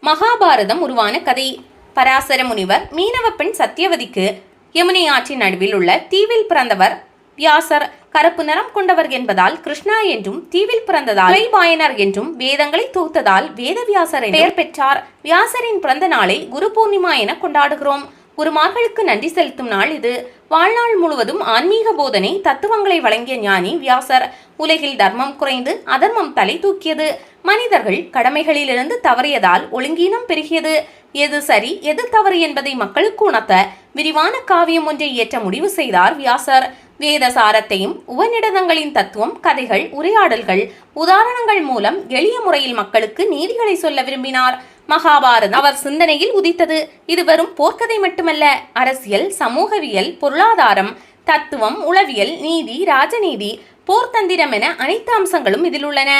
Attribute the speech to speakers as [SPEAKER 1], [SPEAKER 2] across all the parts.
[SPEAKER 1] மகாபாரதம் உருவான கதை. பராசர முனிவர் மீனவ பெண் சத்தியவதிக்கு யமுனை ஆற்றின் நடுவில் உள்ள தீவில் பிறந்தவர் வியாசர். கருப்பு நிறம் கொண்டவர் என்பதால் கிருஷ்ணா என்றும், தீவில் பிறந்ததால் பாயனர் என்றும், வேதங்களை தொகுத்ததால் வேதவியாசர் பெயர் பெற்றார். வியாசரின் பிறந்த நாளை குரு பூர்ணிமா என கொண்டாடுகிறோம். குருமார்களுக்கு நன்றி செலுத்தும் நாள் இது. வாழ்நாள் முழுவதும் ஆன்மீக போதனை தத்துவங்களை வழங்கிய ஞானி வியாசர். உலகில் தர்மம் குறைந்து அதர்மம் தலை தூக்கியது. மனிதர்கள் கடமைகளிலிருந்து தவறியதால் ஒழுங்கீனம் பெருகியது. எது சரி எது தவறு என்பதை மக்களுக்கு உணர்த்த விரிவான காவியம் ஒன்றை இயற்ற முடிவு செய்தார் வியாசர். வேத சாரத்தையும் உபநிடதங்களின் தத்துவம், கதைகள், உரையாடல்கள், உதாரணங்கள் மூலம் எளிய முறையில் மக்களுக்கு நீதிகளை சொல்ல விரும்பினார். மகாபாரதம் அவர் சிந்தனையில் உதித்தது. இது வெறும் போர்க்கதை மட்டுமல்ல. அரசியல், சமூகவியல், பொருளாதாரம், தத்துவம், உளவியல், நீதி, ராஜநீதி, போர்த்தந்திரம் என அனைத்து அம்சங்களும் இதில் உள்ளன.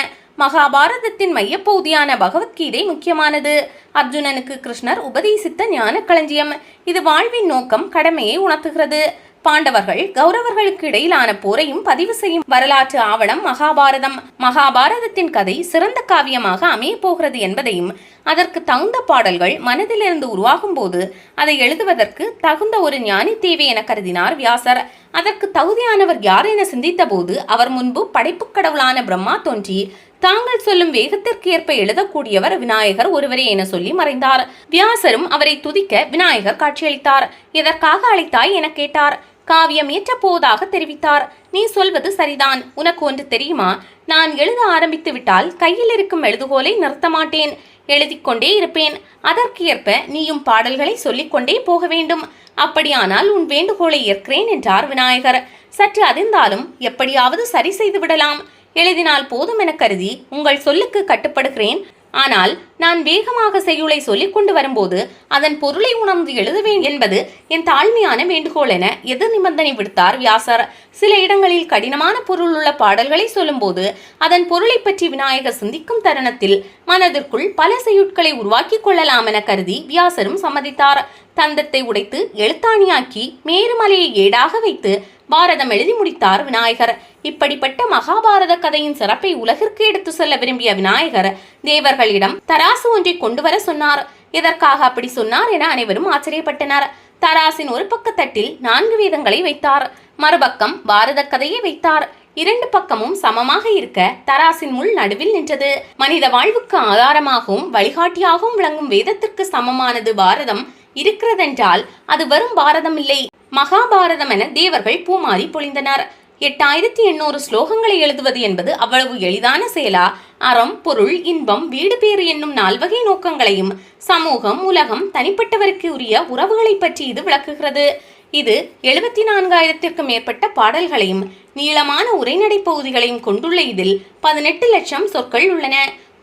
[SPEAKER 1] மகாபாரதத்தின் மையப்பகுதியான பகவத்கீதை முக்கியமானது. அர்ஜுனனுக்கு கிருஷ்ணர் உபதேசித்த ஞான களஞ்சியம். இது வாழ்வின் நோக்கம், கடமையை உணர்த்துகிறது. பாண்டவர்கள் கௌரவர்களுக்கு இடையிலான போரையும் பதிவு செய்யும் வரலாற்று ஆவணம் மகாபாரதம். மகாபாரதத்தின் கதை சிறந்த காவியமாக அமைய போகிறது என்பதையும், அதற்கு தகுந்த பாடல்கள் மனதிலிருந்து உருவாகும் போது அதை எழுதுவதற்கு தகுந்த ஒரு ஞானி தேவை என கருதினார் வியாசர். அதற்கு தகுதியானவர் யார் என சிந்தித்த போது அவர் முன்பு படைப்பு கடவுளான பிரம்மா தோன்றி, தாங்கள் சொல்லும் வேகத்திற்கு ஏற்ப எழுதக்கூடியவர் விநாயகர் ஒருவரே என சொல்லி மறைந்தார். வியாசரும் அவரை துதிக்க விநாயகர் காட்சியளித்தார். எதற்காக அழைத்தாய் என கேட்டார். காவியம் ஏற்ற போவதாக தெரிவித்தார். நீ சொல்வது சரிதான். உனக்கு ஒன்று தெரியுமா? நான் எழுத ஆரம்பித்து விட்டால் கையில் இருக்கும் எழுதுகோலை நிறுத்த மாட்டேன். எழுதிக்கொண்டே இருப்பேன். அதற்கு ஏற்ப நீயும் பாடல்களை சொல்லிக்கொண்டே போக வேண்டும். அப்படியானால் உன் வேண்டுகோளை ஏற்கிறேன் என்றார் விநாயகர். சற்று அதிர்ந்தாலும் எப்படியாவது சரி செய்து விடலாம். எழுதினால் போதும் என கருதி உங்கள் சொல்லுக்கு கட்டுப்படுகிறேன். ஆனால் நான் வேகமாக செய்யுளை சொல்லிக் கொண்டு வரும்போது அதன் பொருளை உணர்ந்து எழுதுவேன் என்பது என் தாழ்மையான வேண்டுகோள் என எதிர் நிபந்தனை விடுத்தார் வியாசர். சில இடங்களில் கடினமான பொருள் உள்ள பாடல்களை சொல்லும்போது அதன் பொருளை பற்றி விநாயகர் சிந்திக்கும் தருணத்தில் மனதிற்குள் பல செய்யுட்களை உருவாக்கி கொள்ளலாம் என கருதி வியாசரும் சம்மதித்தார். தந்தத்தை உடைத்து எழுத்தாணியாக்கி மேருமலையை ஏடாக வைத்து பாரதம் எழுதி முடித்தார் விநாயகர். இப்படிப்பட்ட மகாபாரத கதையின் சிறப்பை உலகிற்கு எடுத்து சொல்ல விரும்பிய விநாயகர் தேவர்களிடம் தராசு ஒன்றை கொண்டு வர சொன்னார். எதற்காக அப்படி சொன்னார் என அனைவரும் ஆச்சரியப்பட்டனர். தராசின் ஒரு பக்கத்தட்டில் 4 வேதங்களை வைத்தார். மறுபக்கம் பாரத கதையை வைத்தார். 2 பக்கமும் சமமாக இருக்க தராசின் முள் நடுவில் நின்றது. மனித வாழ்வுக்கு ஆதாரமாகவும் வழிகாட்டியாகவும் விளங்கும் வேதத்திற்கு சமமானது பாரதம் இருக்கிறதென்றால் அது வெறும் பாரதம் இல்லை, மகாபாரதம் என தேவர்கள் பூமாரி பொழிந்தனர். 8800 ஸ்லோகங்களை எழுதுவது என்பது அவ்வளவு எளிதான செயலா? அறம், பொருள், இன்பம், வீடு பேறு என்னும் 4 வகை நோக்கங்களையும், சமூகம், உலகம், தனிப்பட்டவருக்கு உரிய உறவுகளை பற்றி இது விளக்குகிறது. இது 74,000க்கும் மேற்பட்ட பாடல்களையும் நீளமான உரைநடை பகுதிகளையும் கொண்டுள்ள இதில் 18 லட்சம் சொற்கள் உள்ளன.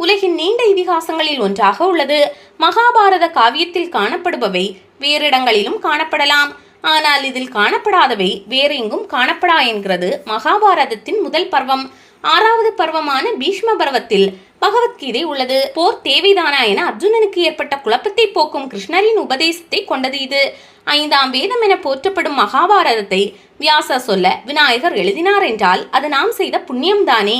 [SPEAKER 1] உலகின் நீண்ட இதிகாசங்களில் ஒன்றாக உள்ளது. மகாபாரத காவியத்தில் காணப்படுபவை வேறு இடங்களிலும் காணப்படலாம். ஆனால் இதில் காணப்படாதவை வேறு எங்கும் காணப்படா என்கிறது மகாபாரதத்தின் முதல் பர்வம். 6வது பர்வமான பீஷ்ம பர்வத்தில் பகவத்கீதை உள்ளது. போர் தேவைதானா என அர்ஜுனனுக்கு ஏற்பட்ட குழப்பத்தை போக்கும் கிருஷ்ணரின் உபதேசத்தை கொண்டது இது. 5ஆம் வேதம் என போற்றப்படும் மகாபாரதத்தை வியாசர் சொல்ல விநாயகர் எழுதினார் என்றால் அது நாம் செய்த புண்ணியம்தானே.